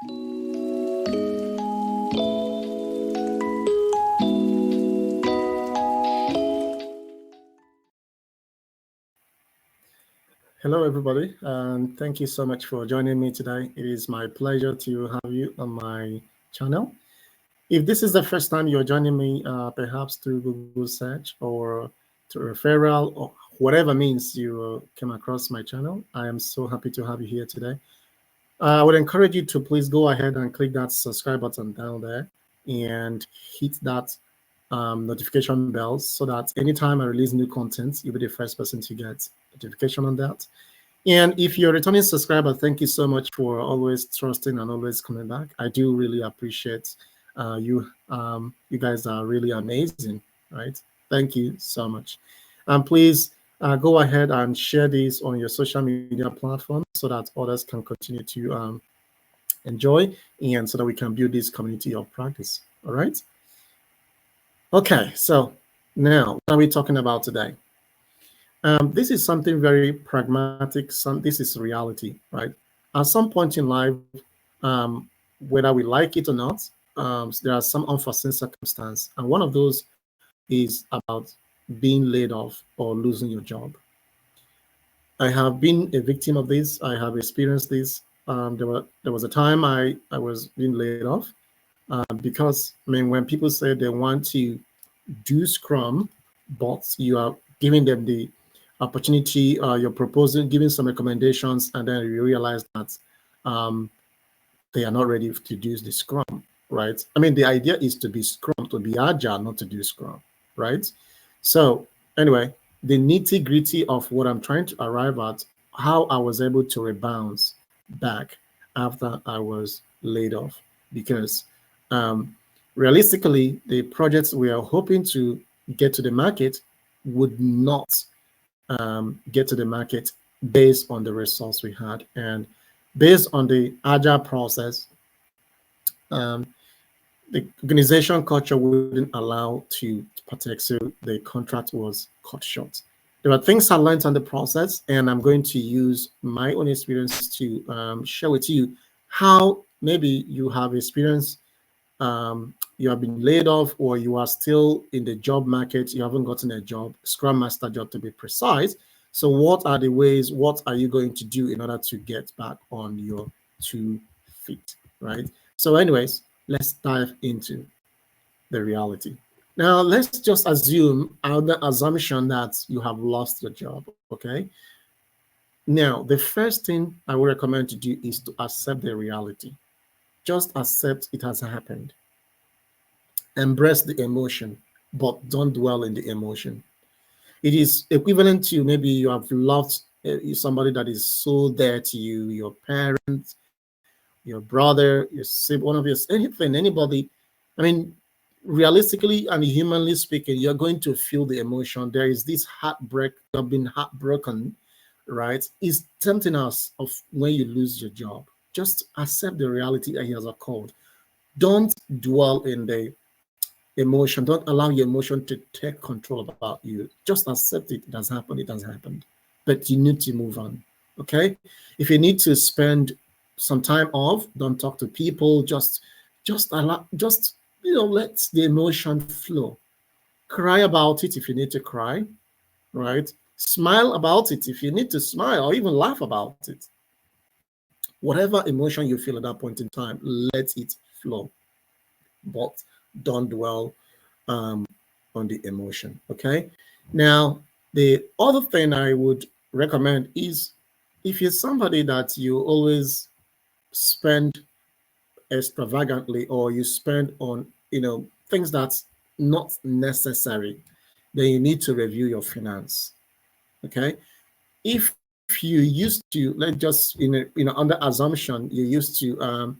Hello, everybody, and thank you so much for joining me today. It is my pleasure to have you on my channel. If this is the first time you're joining me, perhaps through Google search or through referral or whatever means you came across my channel, I am so happy to have you here today. I would encourage you to please go ahead and click that subscribe button down there and hit that notification bell so that anytime I release new content, you'll be the first person to get notification on that. And if you're a returning subscriber, thank you so much for always trusting and always coming back. I do really appreciate you. You guys are really amazing, right? Thank you so much. And please go ahead and share this on your social media platforms so that others can continue to enjoy and so that we can build this community of practice. All right. Okay, so now what are we talking about today? This is something very pragmatic. This is reality, right? At some point in life, whether we like it or not, there are some unforeseen circumstances, and one of those is about being laid off or losing your job. I have been a victim of this. I have experienced this. There was a time I was being laid off because I mean, when people say they want to do Scrum, but you are giving them the opportunity, you're proposing, giving some recommendations, and then you realize that they are not ready to do the Scrum, right? I mean, the idea is to be Scrum, to be agile, not to do Scrum, right? So anyway, the nitty gritty of what I'm trying to arrive at, how I was able to rebound back after I was laid off, because realistically, the projects we are hoping to get to the market would not get to the market based on the results we had. And based on the agile process, the organization culture wouldn't allow to partake, so the contract was cut short. There are things I learned on the process, and I'm going to use my own experience to share with you how maybe you have experienced you have been laid off, or you are still in the job market, you haven't gotten a job, Scrum Master job to be precise. So what are the ways, what are you going to do in order to get back on your 2 feet, right? So anyways, let's dive into the reality. Now, let's just assume the assumption that you have lost your job, okay? Now, the first thing I would recommend to do is to accept the reality. Just accept it has happened. Embrace the emotion, but don't dwell in the emotion. It is equivalent to maybe you have lost somebody that is so dear to you, your parents, your brother, your sibling, one of your anything, anybody. I mean, realistically and humanly speaking, you're going to feel the emotion. There is this heartbreak. You've been heartbroken, right? It's tempting us of when you lose your job. Just accept the reality that he has occurred. Don't dwell in the emotion. Don't allow your emotion to take control about you. Just accept it. It has happened. It has happened. But you need to move on. Okay? If you need to spend some time off, don't talk to people. Just allow, let the emotion flow. Cry about it if you need to cry, right? Smile about it if you need to smile, or even laugh about it. Whatever emotion you feel at that point in time, let it flow. But don't dwell on the emotion, okay? Now, the other thing I would recommend is if you're somebody that you always spend extravagantly, or you spend on, things that's not necessary, then you need to review your finance, okay? If you used to, let's just, under assumption, you used to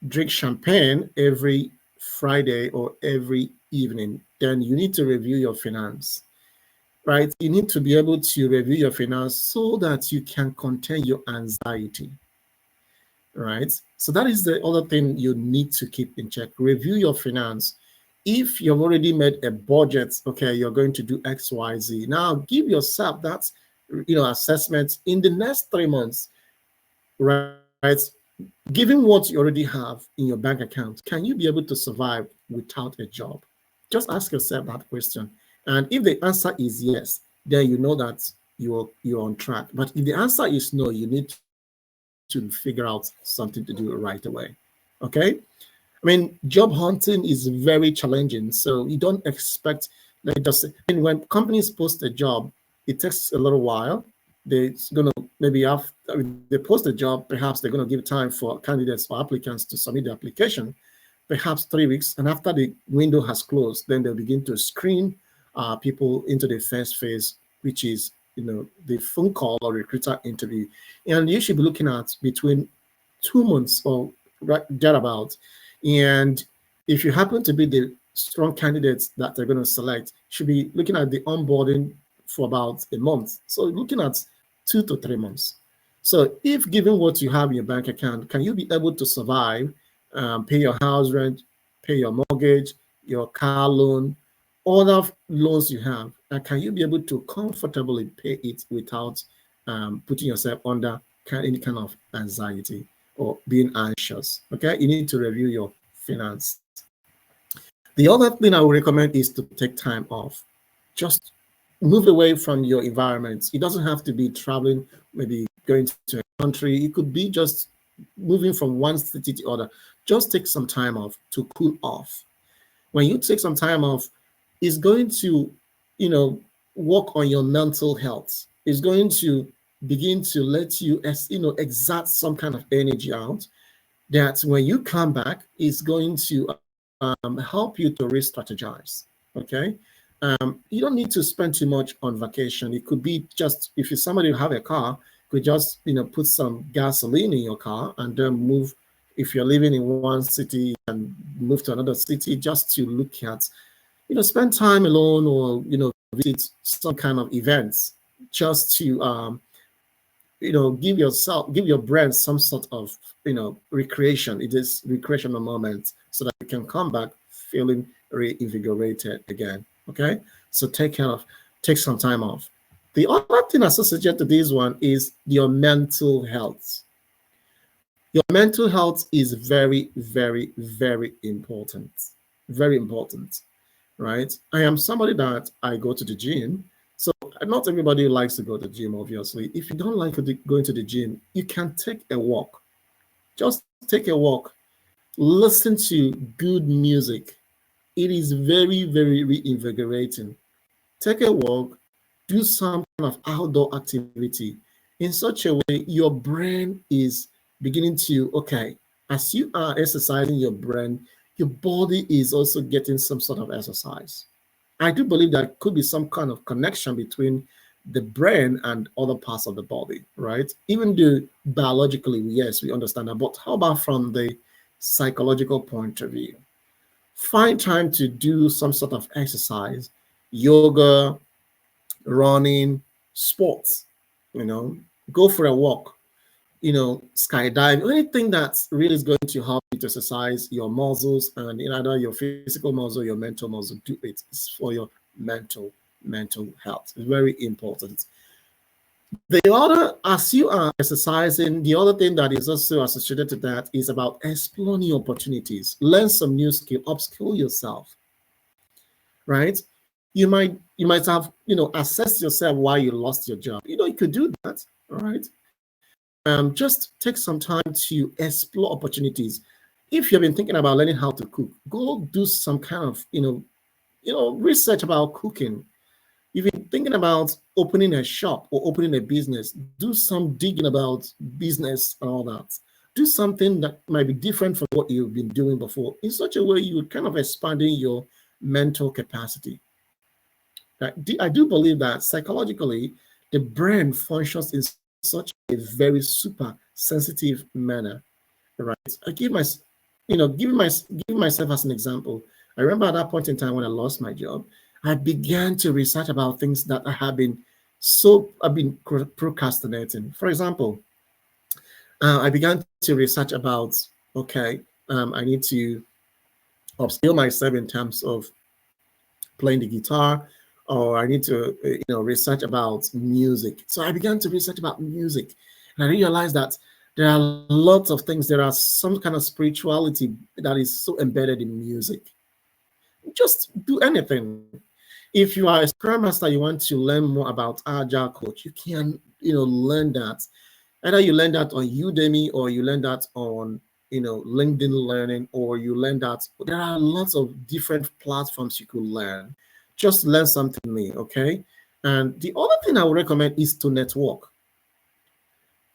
drink champagne every Friday or every evening, then you need to review your finance, right? You need to be able to review your finance so that you can contain your anxiety, right? So that is the other thing you need to keep in check. Review your finance. If you've already made a budget, okay, you're going to do X, Y, Z. Now give yourself that, assessment in the next 3 months, right? given what you already have in your bank account, can you be able to survive without a job? Just ask yourself that question. And if the answer is yes, then you know that you're on track. But if the answer is no, you need to figure out something to do right away. Okay? I mean, job hunting is very challenging. So you don't expect, let me just say, when companies post a job, it takes a little while. They're going to maybe have, if they post a job, perhaps they're going to give time for candidates or applicants to submit the application, perhaps 3 weeks. And after the window has closed, then they'll begin to screen people into the first phase, which is, the phone call or recruiter interview. And you should be looking at between 2 months or right thereabout. And if you happen to be the strong candidates that they're going to select, should be looking at the onboarding for about a month. So looking at 2 to 3 months. So if given what you have in your bank account, can you be able to survive, pay your house rent, pay your mortgage, your car loan, other loans you have, and can you be able to comfortably pay it without putting yourself under any kind of anxiety or being anxious? Okay, you need to review your finance. The other thing I would recommend is to take time off. Just move away from your environment. It doesn't have to be traveling, maybe going to a country. It could be just moving from one city to other. Just take some time off to cool off. When you take some time off, it's going to, work on your mental health. It's going to begin to let you, exert some kind of energy out that when you come back, it's going to help you to re-strategize. Okay. You don't need to spend too much on vacation. It could be just, if you're somebody who have a car, could just, put some gasoline in your car and then move. If you're living in one city and move to another city, just to look at, spend time alone, or, visit some kind of events, just to, give your brain some sort of, recreation. It is recreational moment so that you can come back feeling reinvigorated again. Okay. So take some time off. The other thing associated to this one is your mental health. Your mental health is very, very, very important. Very important, right? I am somebody that I go to the gym. So not everybody likes to go to the gym, obviously. If you don't like going to the gym, you can take a walk. Just take a walk. Listen to good music. It is very, very reinvigorating. Take a walk, do some kind of outdoor activity in such a way your brain is beginning to, okay, as you are exercising your brain, your body is also getting some sort of exercise. I do believe there could be some kind of connection between the brain and other parts of the body, right? Even though biologically, yes, we understand that, but how about from the psychological point of view? Find time to do some sort of exercise, yoga, running, sports, go for a walk, skydive, anything that really is going to help you to exercise your muscles, and either your physical muscle, your mental muscle, do it. It's for your mental health. It's very important. The other, as you are exercising, the other thing that is also associated to that is about exploring new opportunities. Learn some new skill, upskill yourself, right? You might have, assessed yourself why you lost your job. You could do that, all right? Just take some time to explore opportunities. If you've been thinking about learning how to cook, go do some kind of, research about cooking. If you're thinking about opening a shop or opening a business, do some digging about business and all that. Do something that might be different from what you've been doing before. In such a way, you're kind of expanding your mental capacity. I do believe that psychologically, the brain functions in such a very super sensitive manner, right? I give my, give myself as an example. I remember at that point in time when I lost my job, I began to research about things that I've been procrastinating. For example, I began to research about, okay, I need to upskill myself in terms of playing the guitar, or I need to, research about music. So I began to research about music, and I realized that There are lots of things. There are some kind of spirituality that is so embedded in music. Just do anything. If you are a Scrum Master, you want to learn more about Agile Coach, you can, learn that. Either you learn that on Udemy, or you learn that on, LinkedIn Learning, or you learn that. There are lots of different platforms you could learn. Just learn something new, okay? And the other thing I would recommend is to network.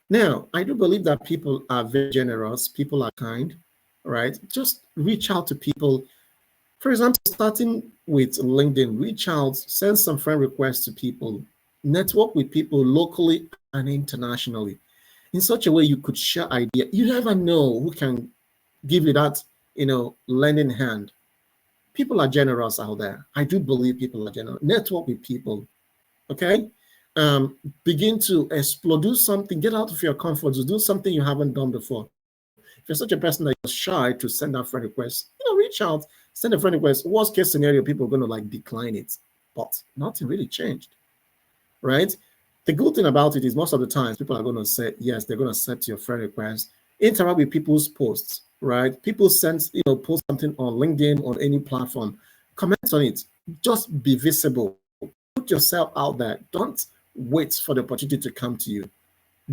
Now, I do believe that people are very generous, people are kind, right? Just reach out to people. For example, starting with LinkedIn, reach out, send some friend requests to people, network with people locally and internationally in such a way you could share ideas. You never know who can give you that, lending hand. People are generous out there. I do believe people are generous. Network with people, okay? Begin to explore, do something, get out of your comfort zone, do something you haven't done before. If you're such a person that you're shy to send out friend requests, reach out, send a friend request. Worst case scenario, people are going to like decline it, but nothing really changed, right? The good thing about it is most of the times people are going to say yes, they're going to accept your friend request, interact with people's posts, right? People send, post something on LinkedIn, on any platform, comment on it, just be visible, put yourself out there. Don't wait for the opportunity to come to you.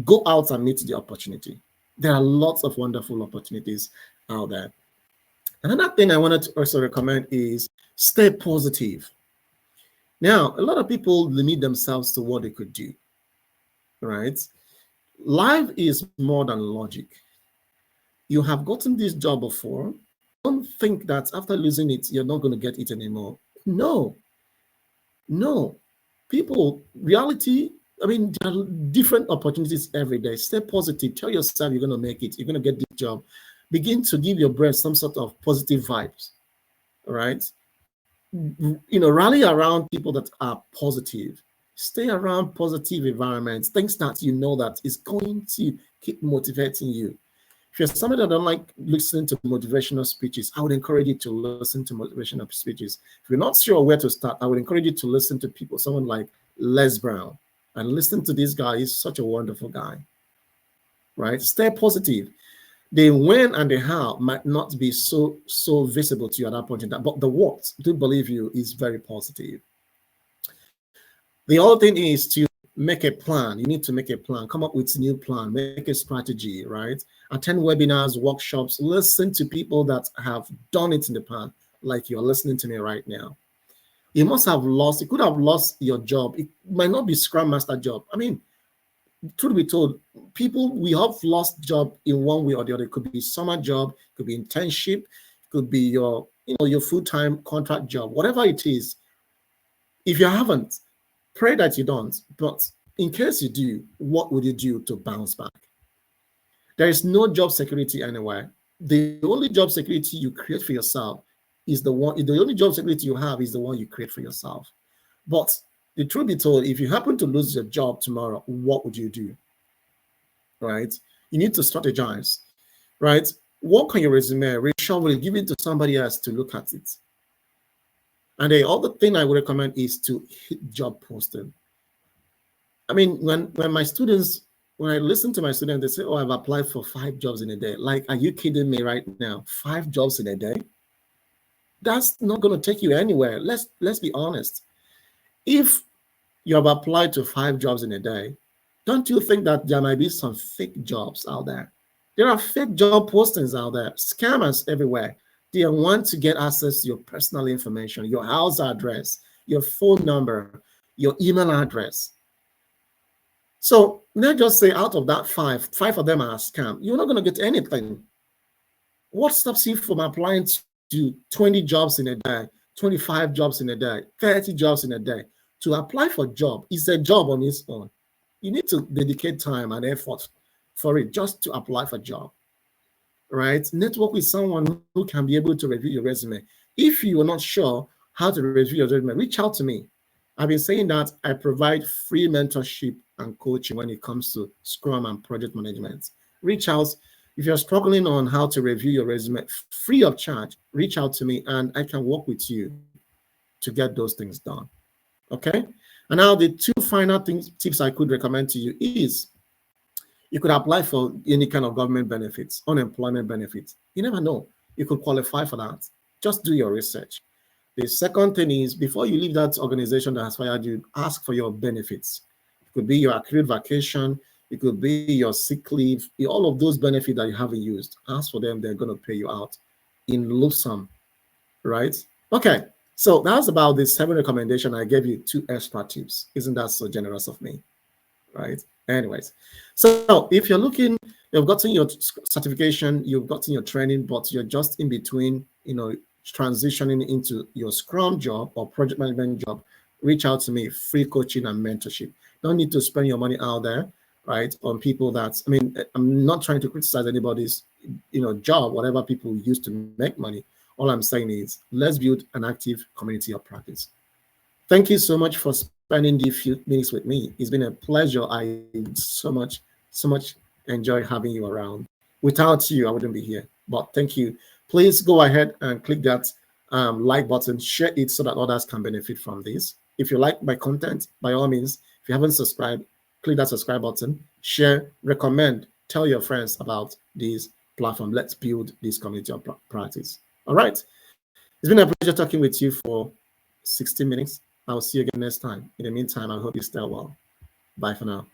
Go out and meet the opportunity. There are lots of wonderful opportunities out there. Another thing I wanted to also recommend is stay positive. Now, a lot of people limit themselves to what they could do, right? Life is more than logic. You have gotten this job before. Don't think that after losing it, you're not going to get it anymore. No, no. People, reality, I mean, there are different opportunities every day. Stay positive. Tell yourself you're going to make it. You're going to get this job. Begin to give your brain some sort of positive vibes, all right? Rally around people that are positive. Stay around positive environments, things that you know that is going to keep motivating you. If you're somebody that don't like listening to motivational speeches, I would encourage you to listen to motivational speeches. If you're not sure where to start, I would encourage you to listen to people, someone like Les Brown, and listen to this guy. He's such a wonderful guy, right? Stay positive. The when and the how might not be so visible to you at that point in time, but the what, do believe you, is very positive. The other thing is to make a plan. You need to make a plan, come up with a new plan, make a strategy, right? Attend webinars, workshops, listen to people that have done it in the past, like you're listening to me right now. You must have lost, you could have lost your job. It might not be Scrum Master job. I mean, truth be told, people, we have lost job in one way or the other. It could be summer job, it could be internship, it could be your full-time contract job, whatever it is. If you haven't, pray that you don't. But in case you do, what would you do to bounce back? There is no job security anywhere. The only job security you create for yourself is the only job security you have is the one you create for yourself. But the truth be told, if you happen to lose your job tomorrow, what would you do? Right? You need to strategize, right? Work on your resume, reshuffle it, give it to somebody else to look at it. And the other thing I would recommend is to hit job posting. I mean, when I listen to my students, they say, "Oh, I've applied for 5 jobs in a day." Like, are you kidding me right now? 5 jobs in a day? That's not going to take you anywhere. Let's be honest. If you have applied to 5 jobs in a day, don't you think that there might be some fake jobs out there? There are fake job postings out there, scammers everywhere. They want to get access to your personal information, your house address, your phone number, your email address. So let's just say out of that five of them are a scam. You're not going to get anything. What stops you from applying to 20 jobs in a day, 25 jobs in a day, 30 jobs in a day? To apply for a job is a job on its own. You need to dedicate time and effort for it just to apply for a job, right? Network with someone who can be able to review your resume. If you are not sure how to review your resume, reach out to me. I've been saying that I provide free mentorship and coaching when it comes to Scrum and project management. Reach out. If you're struggling on how to review your resume free of charge, reach out to me and I can work with you to get those things done. Okay? And now the two final tips I could recommend to you is You could apply for any kind of government benefits, unemployment benefits. You never know. You could qualify for that. Just do your research. The second thing is, before you leave that organization that has fired you, ask for your benefits. It could be your accrued vacation, it could be your sick leave, all of those benefits that you haven't used. Ask for them, they're going to pay you out in lump sum, right? Okay, so that's about the 7 recommendation. I gave you 2 extra tips. Isn't that so generous of me? Right? Anyways, so if you're looking, you've gotten your certification, you've gotten your training, but you're just in between, transitioning into your Scrum job or project management job, reach out to me. Free coaching and mentorship. Don't need to spend your money out there, right, on people that, I mean, I'm not trying to criticize anybody's, job, whatever people use to make money. All I'm saying is, let's build an active community of practice. Thank you so much for spending the few minutes with me. It's been a pleasure. I so much enjoy having you around. Without you, I wouldn't be here. But thank you. Please go ahead and click that like button, share it so that others can benefit from this. If you like my content, by all means, if you haven't subscribed, click that subscribe button, share, recommend, tell your friends about this platform. Let's build this community of practice. All right. It's been a pleasure talking with you for 60 minutes. I'll see you again next time. In the meantime, I hope you stay well. Bye for now.